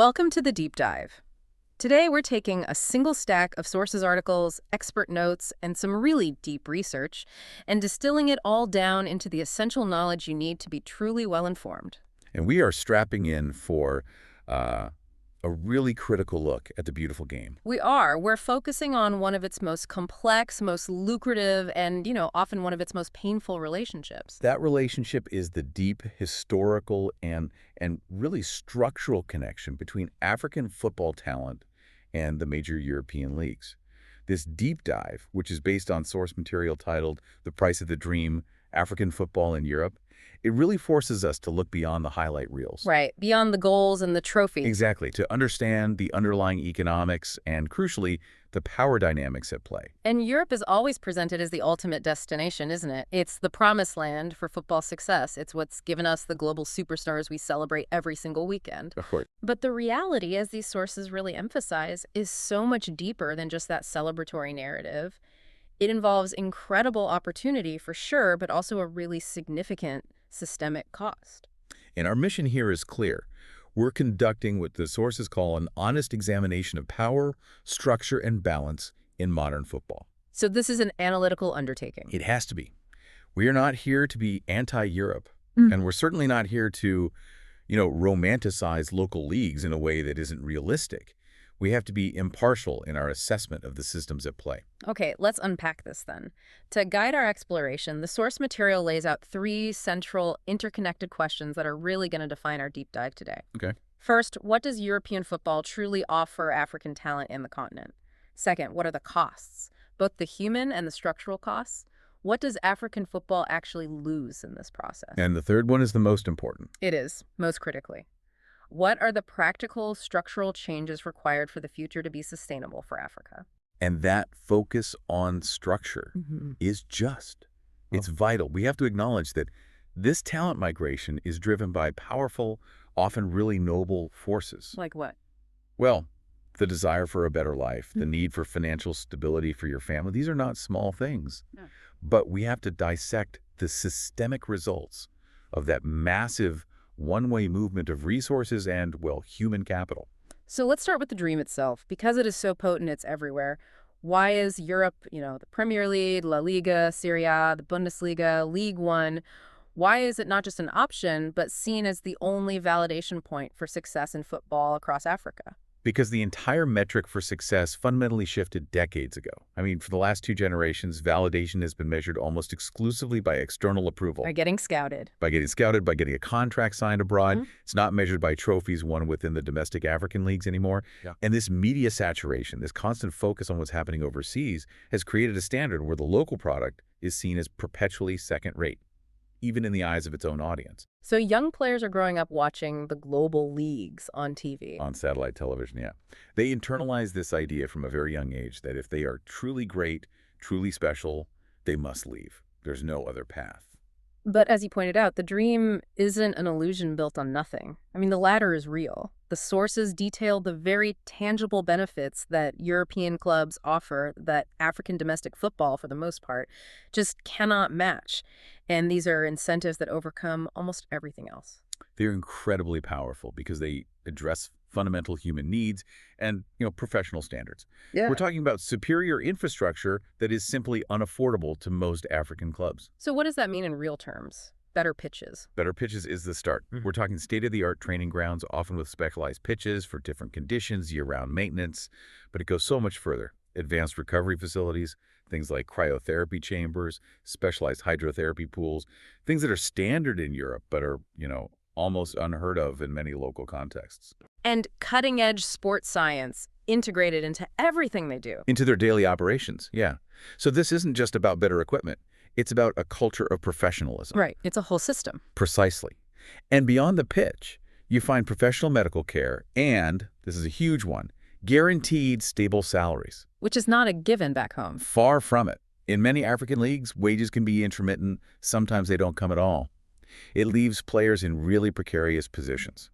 Welcome to the Deep Dive. Today we're taking a single stack of sources articles, expert notes, and some really deep research, and distilling it all down into the essential knowledge you need to be truly well-informed. And we are strapping in for a really critical look at the beautiful game. We're focusing on one of its most complex, most lucrative, and, often one of its most painful relationships. That relationship is the deep historical and really structural connection between African football talent and the major European leagues. This deep dive, which is based on source material titled The Price of the Dream, African Football in Europe, it really forces us to look beyond the highlight reels. Right, beyond the goals and the trophies. Exactly, to understand the underlying economics and, crucially, the power dynamics at play. And Europe is always presented as the ultimate destination, isn't it? It's the promised land for football success. It's what's given us the global superstars we celebrate every single weekend. Of course. But the reality, as these sources really emphasize, is so much deeper than just that celebratory narrative. It involves incredible opportunity for sure, but also a really significant systemic cost. And our mission here is clear. We're conducting what the sources call an honest examination of power, structure, and balance in modern football. So this is an analytical undertaking. It has to be. We are not here to be anti-Europe, and we're certainly not here to, romanticize local leagues in a way that isn't realistic. We have to be impartial in our assessment of the systems at play. Okay, let's unpack this then. To guide our exploration, the source material lays out three central, interconnected questions that are really going to define our deep dive today. Okay. First, what does European football truly offer African talent in the continent? Second, what are the costs, both the human and the structural costs? What does African football actually lose in this process? And the third one is the most important. It is, most critically. What are the practical, structural changes required for the future to be sustainable for Africa? And that focus on structure is just. It's vital. We have to acknowledge that this talent migration is driven by powerful, often really noble forces. Like what? Well, the desire for a better life, the need for financial stability for your family, these are not small things. No. But we have to dissect the systemic results of that massive one-way movement of resources and, well, human capital. So let's start with the dream itself. Because it is so potent, it's everywhere. Why is Europe, the Premier League, La Liga, Serie A, the Bundesliga, League One, why is it not just an option, but seen as the only validation point for success in football across Africa? Because the entire metric for success fundamentally shifted decades ago. I mean, for the last two generations, validation has been measured almost exclusively by external approval. By getting scouted. By getting a contract signed abroad. It's not measured by trophies won within the domestic African leagues anymore. Yeah. And this media saturation, this constant focus on what's happening overseas, has created a standard where the local product is seen as perpetually second-rate, even in the eyes of its own audience. So young players are growing up watching the global leagues on TV. On satellite television, yeah. They internalize this idea from a very young age that if they are truly great, truly special, they must leave. There's no other path. But as you pointed out, the dream isn't an illusion built on nothing. I mean, the latter is real. The sources detail the very tangible benefits that European clubs offer that African domestic football, for the most part, just cannot match. And these are incentives that overcome almost everything else. They're incredibly powerful because they address fundamental human needs and, professional standards. Yeah. We're talking about superior infrastructure that is simply unaffordable to most African clubs. So what does that mean in real terms? Better pitches. Better pitches is the start. We're talking state-of-the-art training grounds, often with specialized pitches for different conditions, year-round maintenance. But it goes so much further. Advanced recovery facilities, things like cryotherapy chambers, specialized hydrotherapy pools, things that are standard in Europe but are, almost unheard of in many local contexts. And cutting-edge sports science integrated into everything they do. Into their daily operations, yeah. So this isn't just about better equipment. It's about a culture of professionalism. Right. It's a whole system. Precisely. And beyond the pitch, you find professional medical care and, this is a huge one, guaranteed stable salaries. Which is not a given back home. Far from it. In many African leagues, wages can be intermittent. Sometimes they don't come at all. It leaves players in really precarious positions.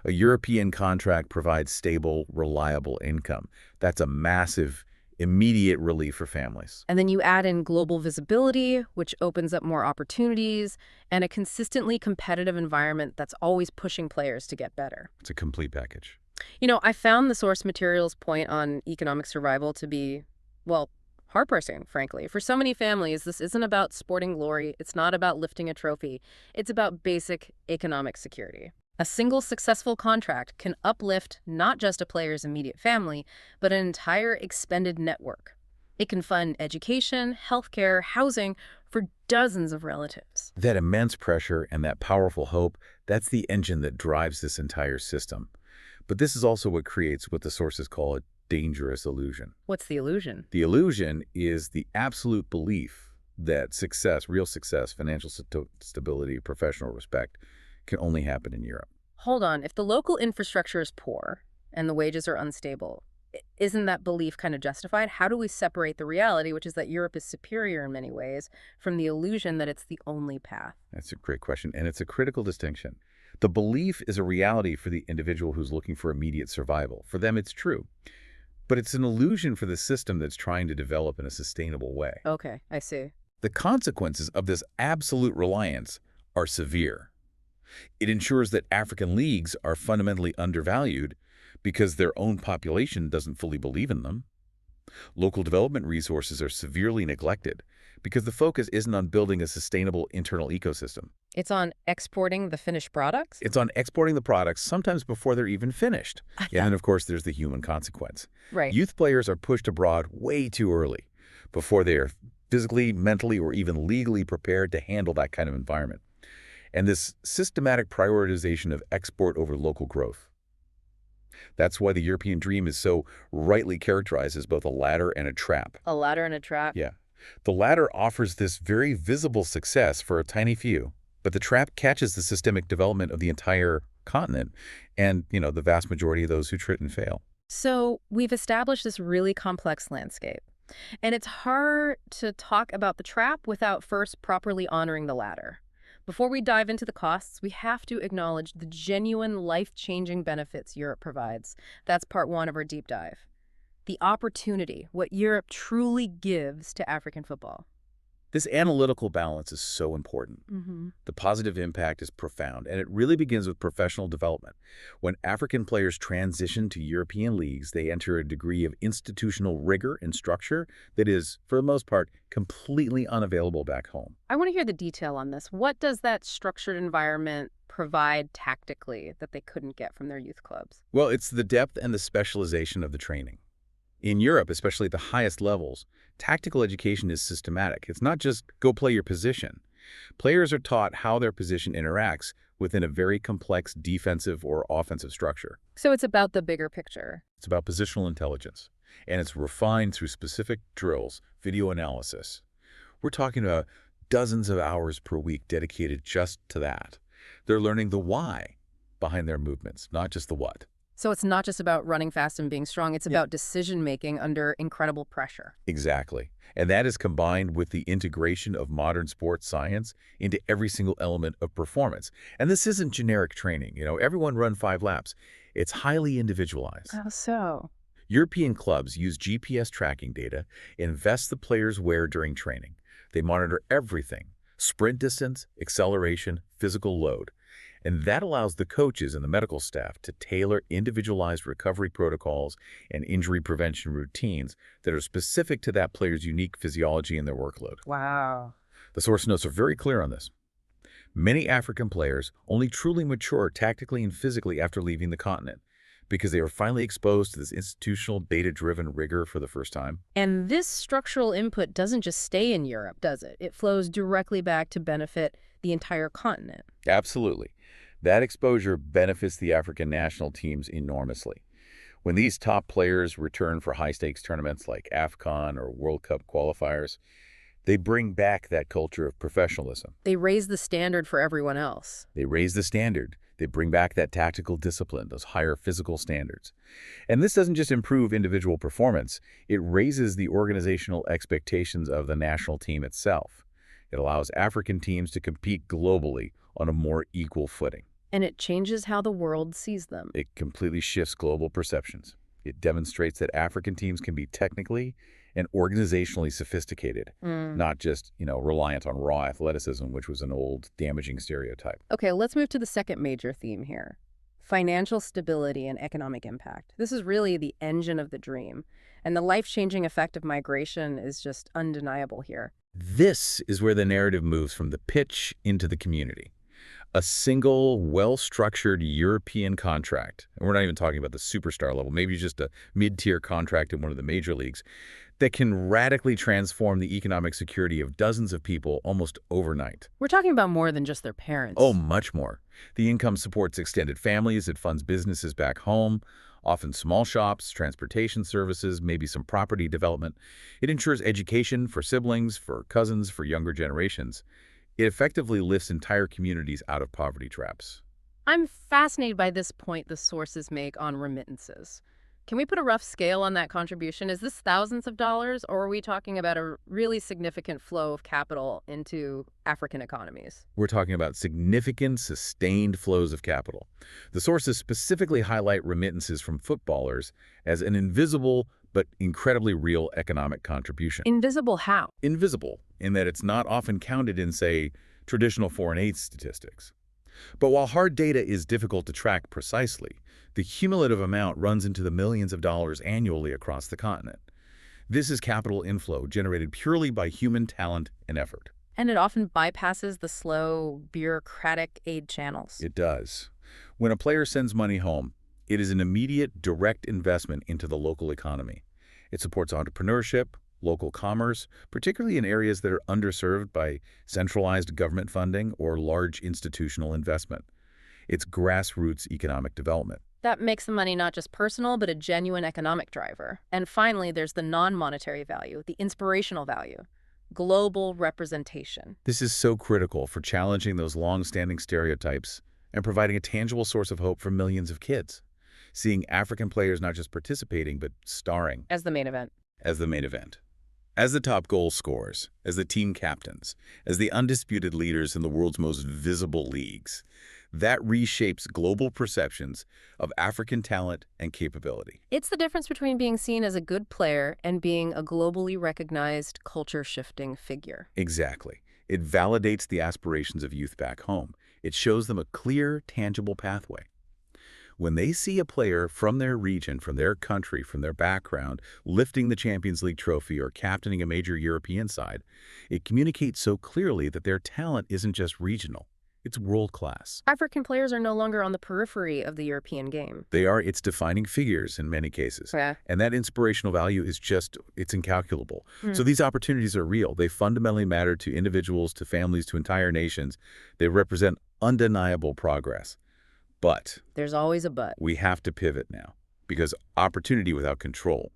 A European contract provides stable, reliable income. That's a massive, immediate relief for families. And then you add in global visibility, which opens up more opportunities, and a consistently competitive environment that's always pushing players to get better. It's a complete package. I found the source materials point on economic survival to be, well, heartbreaking, frankly. For so many families, this isn't about sporting glory. It's not about lifting a trophy. It's about basic economic security. A single successful contract can uplift not just a player's immediate family, but an entire expended network. It can fund education, healthcare, housing for dozens of relatives. That immense pressure and that powerful hope, that's the engine that drives this entire system. But this is also what creates what the sources call a dangerous illusion. What's the illusion? The illusion is the absolute belief that success, real success, financial stability, professional respect can only happen in Europe. Hold on, if the local infrastructure is poor and the wages are unstable, isn't that belief kind of justified? How do we separate the reality, which is that Europe is superior in many ways, from the illusion that it's the only path? That's a great question, and it's a critical distinction. The belief is a reality for the individual who's looking for immediate survival. For them, it's true. But it's an illusion for the system that's trying to develop in a sustainable way. Okay, I see. The consequences of this absolute reliance are severe. It ensures that African leagues are fundamentally undervalued because their own population doesn't fully believe in them. Local development resources are severely neglected because the focus isn't on building a sustainable internal ecosystem. It's on exporting the finished products? It's on exporting the products sometimes before they're even finished. And then, of course, there's the human consequence. Right. Youth players are pushed abroad way too early before they are physically, mentally, or even legally prepared to handle that kind of environment. And this systematic prioritization of export over local growth. That's why the European dream is so rightly characterized as both a ladder and a trap. A ladder and a trap? Yeah. The ladder offers this very visible success for a tiny few, but the trap catches the systemic development of the entire continent and, the vast majority of those who trip and fail. So we've established this really complex landscape. And it's hard to talk about the trap without first properly honoring the ladder. Before we dive into the costs, we have to acknowledge the genuine life-changing benefits Europe provides. That's part one of our deep dive. The opportunity, what Europe truly gives to African football. This analytical balance is so important. The positive impact is profound, and it really begins with professional development. When African players transition to European leagues, they enter a degree of institutional rigor and structure that is, for the most part, completely unavailable back home. I want to hear the detail on this. What does that structured environment provide tactically that they couldn't get from their youth clubs? Well, it's the depth and the specialization of the training. In Europe, especially at the highest levels, tactical education is systematic. It's not just go play your position. Players are taught how their position interacts within a very complex defensive or offensive structure. So it's about the bigger picture. It's about positional intelligence, and it's refined through specific drills, video analysis. We're talking about dozens of hours per week dedicated just to that. They're learning the why behind their movements, not just the what. So it's not just about running fast and being strong. It's about decision-making under incredible pressure. Exactly. And that is combined with the integration of modern sports science into every single element of performance. And this isn't generic training. Everyone run 5 laps. It's highly individualized. How so? European clubs use GPS tracking data, invest the player's wear during training. They monitor everything: sprint distance, acceleration, physical load. And that allows the coaches and the medical staff to tailor individualized recovery protocols and injury prevention routines that are specific to that player's unique physiology and their workload. Wow. The source notes are very clear on this. Many African players only truly mature tactically and physically after leaving the continent because they are finally exposed to this institutional, data-driven rigor for the first time. And this structural input doesn't just stay in Europe, does it? It flows directly back to benefit the entire continent. Absolutely. That exposure benefits the African national teams enormously. When these top players return for high-stakes tournaments like AFCON or World Cup qualifiers, they bring back that culture of professionalism. They raise the standard for everyone else. They raise the standard. They bring back that tactical discipline, those higher physical standards. And this doesn't just improve individual performance, it raises the organizational expectations of the national team itself. It allows African teams to compete globally on a more equal footing. And it changes how the world sees them. It completely shifts global perceptions. It demonstrates that African teams can be technically and organizationally sophisticated, not just, reliant on raw athleticism, which was an old, damaging stereotype. Okay, let's move to the second major theme here. Financial stability and economic impact. This is really the engine of the dream. And the life-changing effect of migration is just undeniable here. This is where the narrative moves from the pitch into the community. A single, well-structured European contract, and we're not even talking about the superstar level, maybe just a mid-tier contract in one of the major leagues, that can radically transform the economic security of dozens of people almost overnight. We're talking about more than just their Oh, parents. much more. The income supports extended families, it funds businesses back home, often small shops, transportation services, maybe some property development. It ensures education for siblings, for cousins, for younger generations. It effectively lifts entire communities out of poverty traps. I'm fascinated by this point the sources make on remittances. Can we put a rough scale on that contribution? Is this thousands of dollars, or are we talking about a really significant flow of capital into African economies? We're talking about significant, sustained flows of capital. The sources specifically highlight remittances from footballers as an invisible but incredibly real economic contribution. Invisible how? Invisible, in that it's not often counted in, say, traditional foreign aid statistics. But while hard data is difficult to track precisely, the cumulative amount runs into the millions of dollars annually across the continent. This is capital inflow generated purely by human talent and effort. And it often bypasses the slow, bureaucratic aid channels. It does. When a player sends money home, it is an immediate, direct investment into the local economy. It supports entrepreneurship, local commerce, particularly in areas that are underserved by centralized government funding or large institutional investment. It's grassroots economic development. That makes the money not just personal, but a genuine economic driver. And finally, there's the non-monetary value, the inspirational value, global representation. This is so critical for challenging those long-standing stereotypes and providing a tangible source of hope for millions of kids. Seeing African players not just participating, but starring As the main event. as the main event. As the top goal scorers, as the team captains, as the undisputed leaders in the world's most visible leagues, that reshapes global perceptions of African talent and capability. It's the difference between being seen as a good player and being a globally recognized culture-shifting figure. Exactly. It validates the aspirations of youth back home. It shows them a clear, tangible pathway. When they see a player from their region, from their country, from their background, lifting the Champions League trophy or captaining a major European side, it communicates so clearly that their talent isn't just regional. It's world-class. African players are no longer on the periphery of the European game. They are its defining figures in many cases. Yeah. And that inspirational value is it's incalculable. So these opportunities are real. They fundamentally matter to individuals, to families, to entire nations. They represent undeniable progress. But There's always a but. we have to pivot now, because opportunity without control,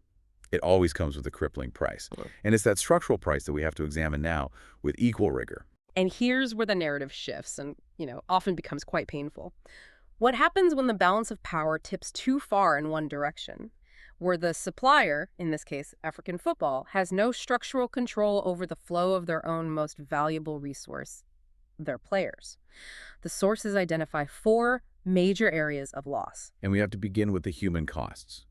it always comes with a crippling price. And it's that structural price that we have to examine now with equal rigor. And here's where the narrative shifts and, often becomes quite painful. What happens when the balance of power tips too far in one direction, where the supplier, in this case African football, has no structural control over the flow of their own most valuable resource, their players? The sources identify 4 major areas of loss. And we have to begin with the human costs.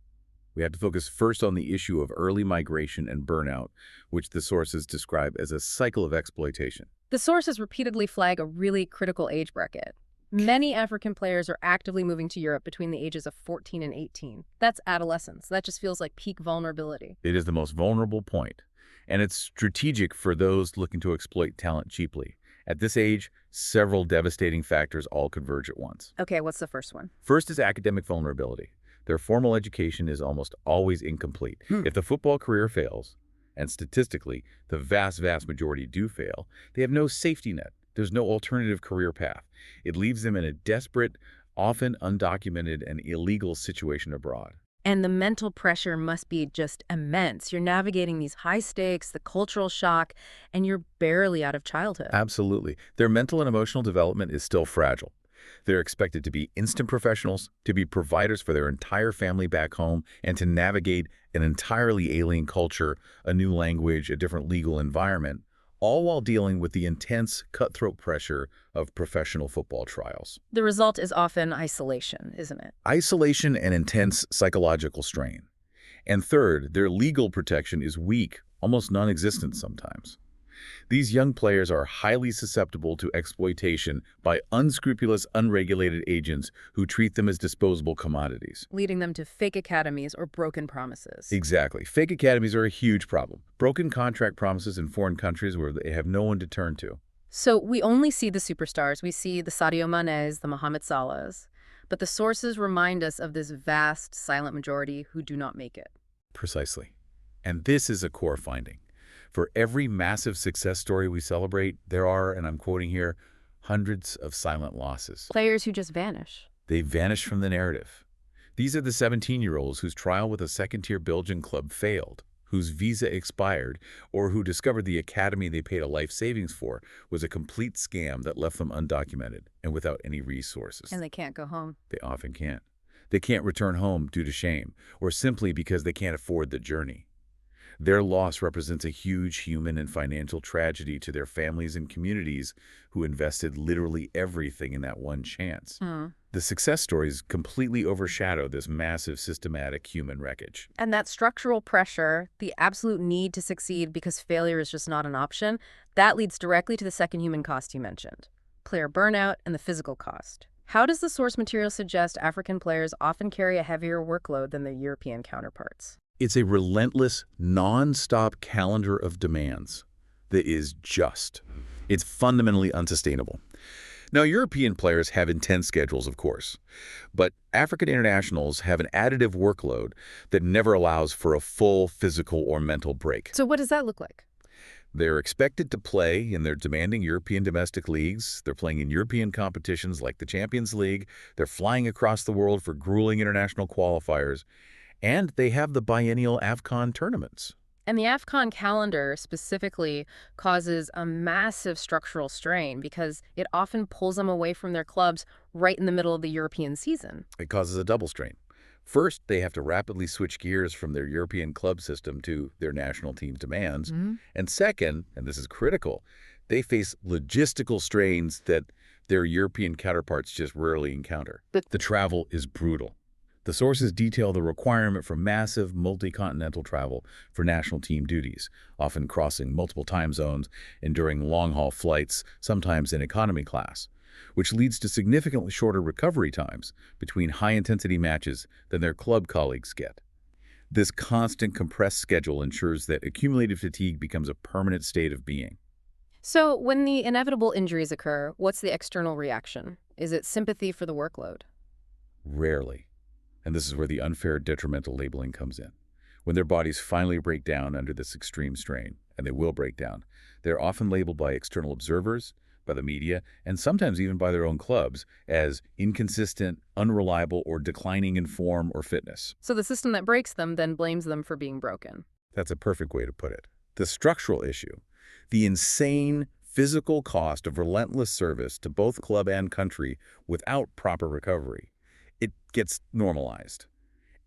We have to focus first on the issue of early migration and burnout, which the sources describe as a cycle of exploitation. The sources repeatedly flag a really critical age bracket. Many African players are actively moving to Europe between the ages of 14 and 18. That's adolescence. That just feels like peak vulnerability. It is the most vulnerable point, and it's strategic for those looking to exploit talent cheaply. At this age, several devastating factors all converge at once. Okay, what's the first one? First is academic vulnerability. Their formal education is almost always incomplete. If the football career fails, and statistically, the vast majority do fail, they have no safety net. There's no alternative career path. It leaves them in a desperate, often undocumented and illegal situation abroad. And the mental pressure must be just immense. You're navigating these high stakes, the cultural shock, and you're barely out of childhood. Absolutely. Their mental and emotional development is still fragile. They're expected to be instant professionals, to be providers for their entire family back home, and to navigate an entirely alien culture, a new language, a different legal environment, all while dealing with the intense, cutthroat pressure of professional football trials. The result is often isolation, isn't it? Isolation and intense psychological strain. And third, their legal protection is weak, almost non-existent sometimes. These young players are highly susceptible to exploitation by unscrupulous, unregulated agents who treat them as disposable commodities. leading them to fake academies or broken promises. Exactly. Fake academies are a huge problem. Broken contract promises in foreign countries where they have no one to turn to. So we only see the superstars. We see the Sadio Manes, the Mohamed Salahs. But the sources remind us of this vast, silent majority who do not make it. Precisely. And this is a core finding. For every massive success story we celebrate, there are, and I'm quoting here, hundreds of silent losses. Players who just vanish. They vanish from the narrative. These are the 17-year-olds whose trial with a second-tier Belgian club failed, whose visa expired, or who discovered the academy they paid a life savings for was a complete scam that left them undocumented and without any resources. And they can't go home. They often can't. They can't return home due to shame, or simply because they can't afford the journey. Their loss represents a huge human and financial tragedy to their families and communities who invested literally everything in that one chance. The success stories completely overshadow this massive systematic human wreckage. And that structural pressure, the absolute need to succeed because failure is just not an option, that leads directly to the second human cost you mentioned, player burnout and the physical cost. How does the source material suggest African players often carry a heavier workload than their European counterparts? It's a relentless, non-stop calendar of demands that is just. It's fundamentally unsustainable. Now, European players have intense schedules, of course, but African internationals have an additive workload that never allows for a full physical or mental break. So what does that look like? They're expected to play in their demanding European domestic leagues. They're playing in European competitions like the Champions League. They're flying across the world for grueling international qualifiers. And they have the biennial AFCON tournaments. And the AFCON calendar specifically causes a massive structural strain because it often pulls them away from their clubs right in the middle of the European season. It causes a double strain. First, they have to rapidly switch gears from their European club system to their national team's demands. And second, and this is critical, they face logistical strains that their European counterparts just rarely encounter. The travel is brutal. The sources detail the requirement for massive multi-continental travel for national team duties, often crossing multiple time zones and during long-haul flights, sometimes in economy class, which leads to significantly shorter recovery times between high-intensity matches than their club colleagues get. This constant compressed schedule ensures that accumulated fatigue becomes a permanent state of being. So when the inevitable injuries occur, what's the external reaction? Is it sympathy for the workload? Rarely. And this is where the unfair detrimental labeling comes in. When their bodies finally break down under this extreme strain, and they will break down, they're often labeled by external observers, by the media, and sometimes even by their own clubs as inconsistent, unreliable, or declining in form or fitness. So the system that breaks them then blames them for being broken. That's a perfect way to put it. The structural issue, the insane physical cost of relentless service to both club and country without proper recovery, it gets normalized.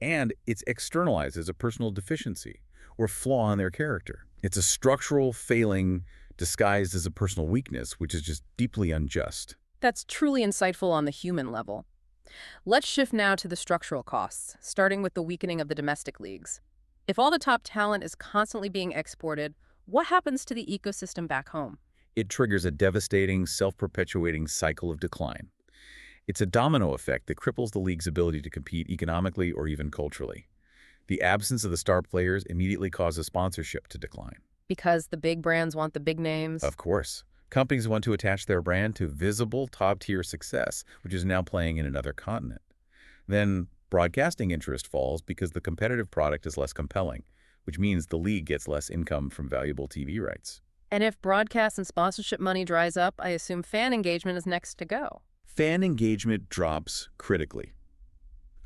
And it's externalized as a personal deficiency or flaw in their character. It's a structural failing disguised as a personal weakness, which is just deeply unjust. That's truly insightful on the human level. Let's shift now to the structural costs, starting with the weakening of the domestic leagues. If all the top talent is constantly being exported, what happens to the ecosystem back home? It triggers a devastating, self-perpetuating cycle of decline. It's a domino effect that cripples the league's ability to compete economically or even culturally. The absence of the star players immediately causes sponsorship to decline. Because the big brands want the big names? Of course. Companies want to attach their brand to visible top-tier success, which is now playing in another continent. Then broadcasting interest falls because the competitive product is less compelling, which means the league gets less income from valuable TV rights. And if broadcast and sponsorship money dries up, I assume fan engagement is next to go. Fan engagement drops critically.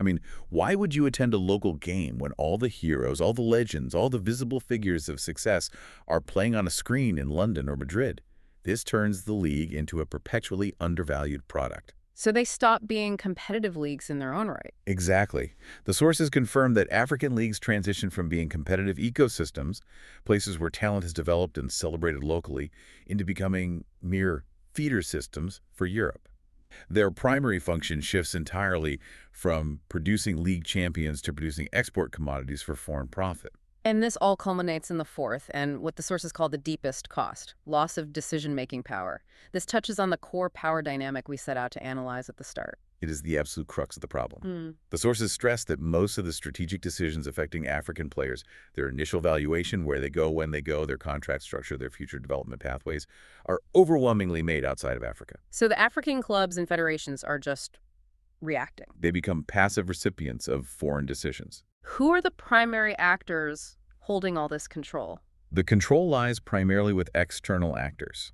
I mean, why would you attend a local game when all the heroes, all the legends, all the visible figures of success are playing on a screen in London or Madrid? This turns the league into a perpetually undervalued product. So they stop being competitive leagues in their own right. Exactly. The sources confirm that African leagues transition from being competitive ecosystems, places where talent is developed and celebrated locally, into becoming mere feeder systems for Europe. Their primary function shifts entirely from producing league champions to producing export commodities for foreign profit. And this all culminates in the fourth, and what the sources call the deepest cost, loss of decision-making power. This touches on the core power dynamic we set out to analyze at the start. It is the absolute crux of the problem. Hmm. The sources stress that most of the strategic decisions affecting African players, their initial valuation, where they go, when they go, their contract structure, their future development pathways, are overwhelmingly made outside of Africa. So the African clubs and federations are just reacting. They become passive recipients of foreign decisions. Who are the primary actors holding all this control? The control lies primarily with external actors,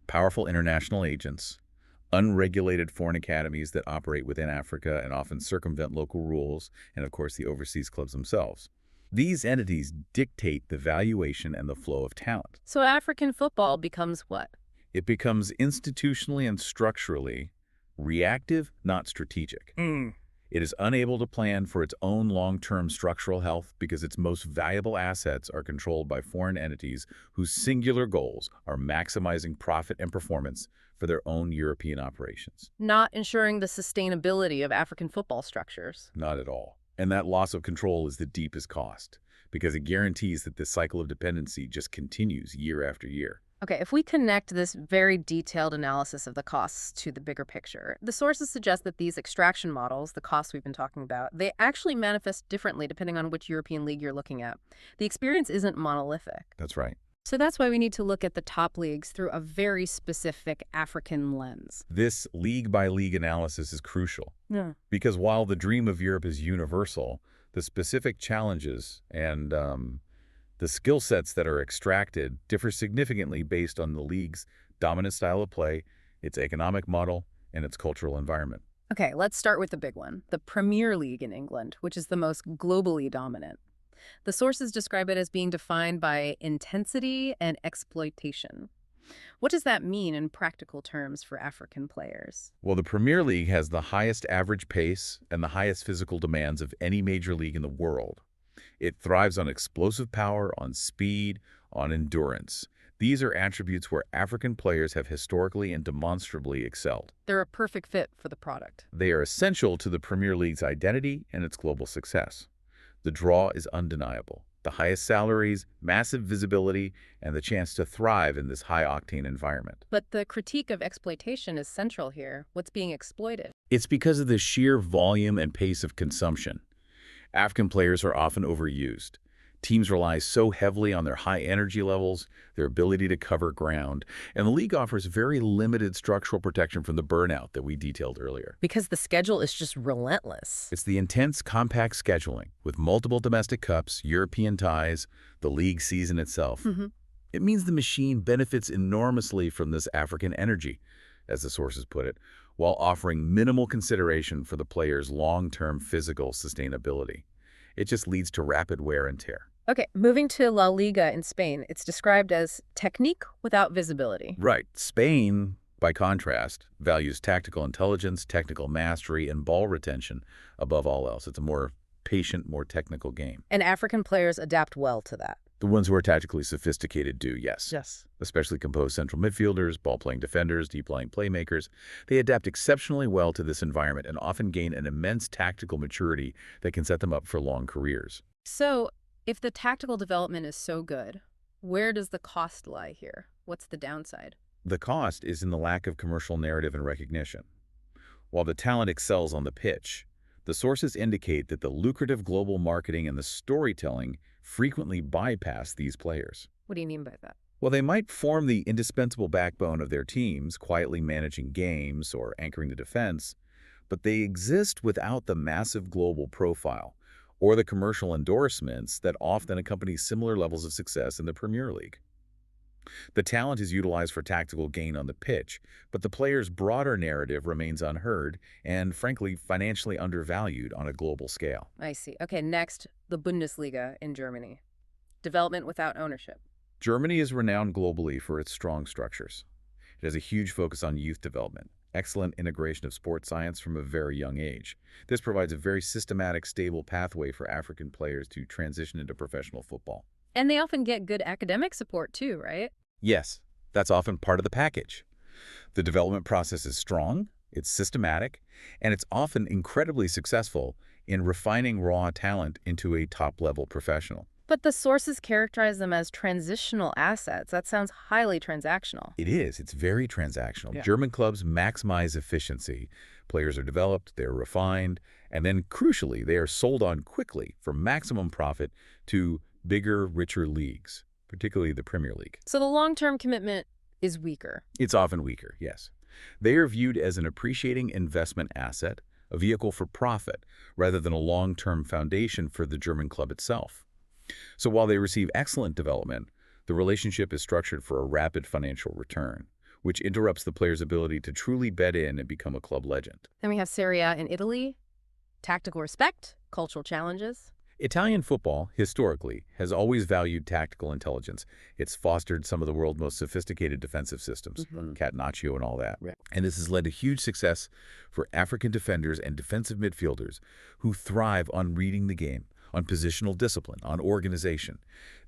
powerful international agents, unregulated foreign academies that operate within Africa and often circumvent local rules, and of course the overseas clubs themselves. These entities dictate the valuation and the flow of talent. So African football becomes what? It becomes institutionally and structurally reactive, not strategic. It is unable to plan for its own long-term structural health because its most valuable assets are controlled by foreign entities whose singular goals are maximizing profit and performance for their own European operations. Not ensuring the sustainability of African football structures. Not at all. And that loss of control is the deepest cost because it guarantees that this cycle of dependency just continues year after year. Okay, if we connect this very detailed analysis of the costs to the bigger picture, the sources suggest that these extraction models, the costs we've been talking about, they actually manifest differently depending on which European league you're looking at. The experience isn't monolithic. That's right. So that's why we need to look at the top leagues through a very specific African lens. This league-by-league analysis is crucial Yeah. because while the dream of Europe is universal, the specific challenges and the skill sets that are extracted differ significantly based on the league's dominant style of play, its economic model, and its cultural environment. Okay, let's start with the big one, the Premier League in England, which is the most globally dominant. The sources describe it as being defined by intensity and exploitation. What does that mean in practical terms for African players? Well, the Premier League has the highest average pace and the highest physical demands of any major league in the world. It thrives on explosive power, on speed, on endurance. These are attributes where African players have historically and demonstrably excelled. They're a perfect fit for the product. They are essential to the Premier League's identity and its global success. The draw is undeniable. The highest salaries, massive visibility, and the chance to thrive in this high-octane environment. But the critique of exploitation is central here. What's being exploited? It's because of the sheer volume and pace of consumption. African players are often overused. Teams rely so heavily on their high energy levels, their ability to cover ground, and the league offers very limited structural protection from the burnout that we detailed earlier. Because the schedule is just relentless. It's the intense, compact scheduling with multiple domestic cups, European ties, the league season itself. It means the machine benefits enormously from this African energy, as the sources put it, while offering minimal consideration for the player's long-term physical sustainability. It just leads to rapid wear and tear. Okay, moving to La Liga in Spain, it's described as technique without visibility. Right. Spain, by contrast, values tactical intelligence, technical mastery, and ball retention above all else. It's a more patient, more technical game. And African players adapt well to that. The ones who are tactically sophisticated do, yes. Yes. Especially composed central midfielders, ball-playing defenders, deep-lying playmakers. They adapt exceptionally well to this environment and often gain an immense tactical maturity that can set them up for long careers. So, if the tactical development is so good, where does the cost lie here? What's the downside? The cost is in the lack of commercial narrative and recognition. While the talent excels on the pitch, the sources indicate that the lucrative global marketing and the storytelling frequently bypass these players. What do you mean by that? Well, they might form the indispensable backbone of their teams, quietly managing games or anchoring the defense, but they exist without the massive global profile or the commercial endorsements that often accompany similar levels of success in the Premier League. The talent is utilized for tactical gain on the pitch, but the player's broader narrative remains unheard and, frankly, financially undervalued on a global scale. I see. Okay, next, the Bundesliga in Germany. Development without ownership. Germany is renowned globally for its strong structures. It has a huge focus on youth development, excellent integration of sports science from a very young age. This provides a very systematic, stable pathway for African players to transition into professional football. And they often get good academic support too, right? Yes, that's often part of the package. The development process is strong, it's systematic, and it's often incredibly successful in refining raw talent into a top-level professional. But the sources characterize them as transitional assets. That sounds highly transactional. It is. It's very transactional. Yeah. German clubs maximize efficiency. Players are developed, they're refined, and then, crucially, they are sold on quickly for maximum profit to bigger, richer leagues, particularly the Premier League. So the long-term commitment is weaker. It's often weaker, yes. They are viewed as an appreciating investment asset, a vehicle for profit, rather than a long-term foundation for the German club itself. So while they receive excellent development, the relationship is structured for a rapid financial return, which interrupts the player's ability to truly bed in and become a club legend. Then we have Serie A in Italy, tactical respect, cultural challenges. Italian football, historically, has always valued tactical intelligence. It's fostered some of the world's most sophisticated defensive systems, catenaccio and all that. Right. And this has led to huge success for African defenders and defensive midfielders who thrive on reading the game, on positional discipline, on organization.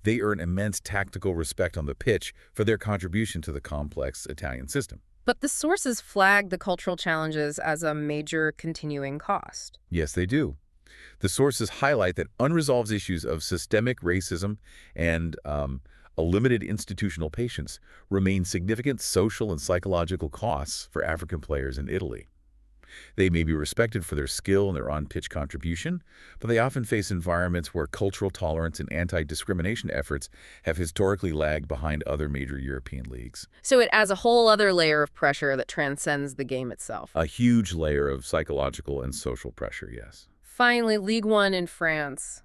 They earn immense tactical respect on the pitch for their contribution to the complex Italian system. But the sources flag the cultural challenges as a major continuing cost. Yes, they do. The sources highlight that unresolved issues of systemic racism and a limited institutional patience remain significant social and psychological costs for African players in Italy. They may be respected for their skill and their on-pitch contribution, but they often face environments where cultural tolerance and anti-discrimination efforts have historically lagged behind other major European leagues. So it adds a whole other layer of pressure that transcends the game itself. A huge layer of psychological and social pressure, yes. Finally, Ligue 1 in France,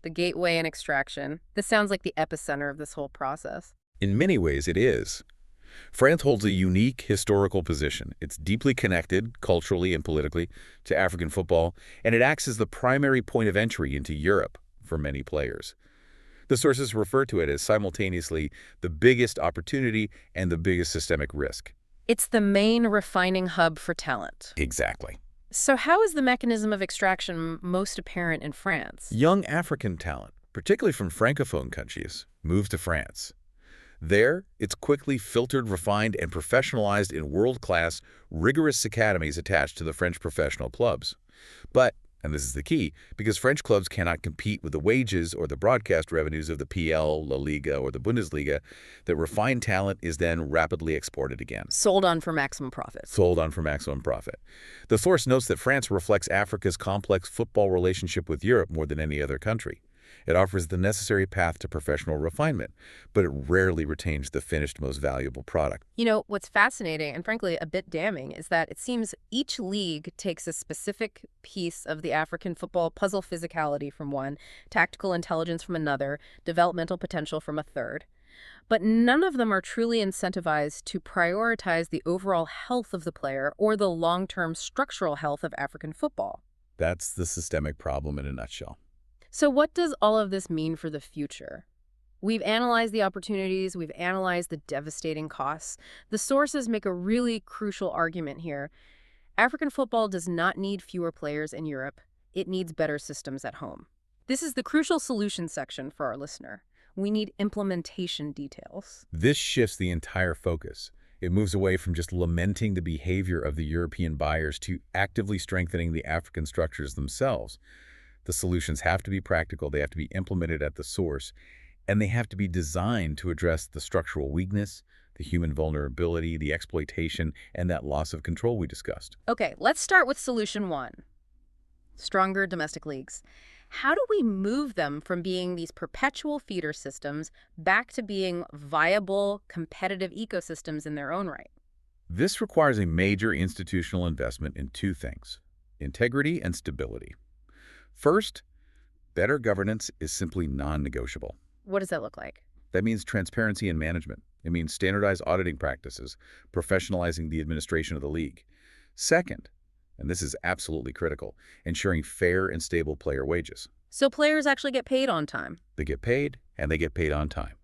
the gateway and extraction. This sounds like the epicenter of this whole process. In many ways, it is. France holds a unique historical position. It's deeply connected, culturally and politically, to African football, and it acts as the primary point of entry into Europe for many players. The sources refer to it as simultaneously the biggest opportunity and the biggest systemic risk. It's the main refining hub for talent. Exactly. So how is the mechanism of extraction most apparent in France? Young African talent, particularly from Francophone countries, moves to France. There, it's quickly filtered, refined, and professionalized in world-class, rigorous academies attached to the French professional clubs. But, and this is the key, because French clubs cannot compete with the wages or the broadcast revenues of the PL, La Liga, or the Bundesliga, that refined talent is then rapidly exported again. Sold on for maximum profit. Sold on for maximum profit. The source notes that France reflects Africa's complex football relationship with Europe more than any other country. It offers the necessary path to professional refinement, but it rarely retains the finished, most valuable product. You know, what's fascinating and frankly a bit damning is that it seems each league takes a specific piece of the African football puzzle: physicality from one, tactical intelligence from another, developmental potential from a third. But none of them are truly incentivized to prioritize the overall health of the player or the long-term structural health of African football. That's the systemic problem in a nutshell. So what does all of this mean for the future? We've analyzed the opportunities, we've analyzed the devastating costs. The sources make a really crucial argument here. African football does not need fewer players in Europe. It needs better systems at home. This is the crucial solution section for our listener. We need implementation details. This shifts the entire focus. It moves away from just lamenting the behavior of the European buyers to actively strengthening the African structures themselves. The solutions have to be practical, they have to be implemented at the source, and they have to be designed to address the structural weakness, the human vulnerability, the exploitation, and that loss of control we discussed. Okay, let's start with solution one. Stronger domestic leagues. How do we move them from being these perpetual feeder systems back to being viable, competitive ecosystems in their own right? This requires a major institutional investment in two things: integrity and stability. First, better governance is simply non-negotiable. What does that look like? That means transparency in management. It means standardized auditing practices, professionalizing the administration of the league. Second, and this is absolutely critical, ensuring fair and stable player wages. So players actually get paid on time. They get paid, and they get paid on time.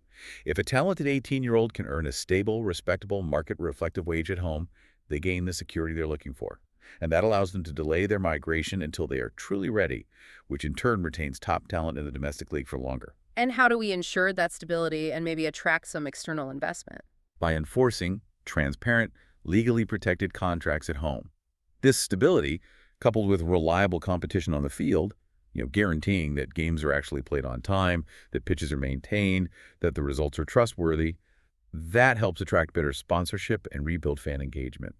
If a talented 18-year-old can earn a stable, respectable, market-reflective wage at home, they gain the security they're looking for. And that allows them to delay their migration until they are truly ready, which in turn retains top talent in the domestic league for longer. And how do we ensure that stability and maybe attract some external investment? By enforcing transparent, legally protected contracts at home. This stability, coupled with reliable competition on the field, guaranteeing that games are actually played on time, that pitches are maintained, that the results are trustworthy. That helps attract better sponsorship and rebuild fan engagement.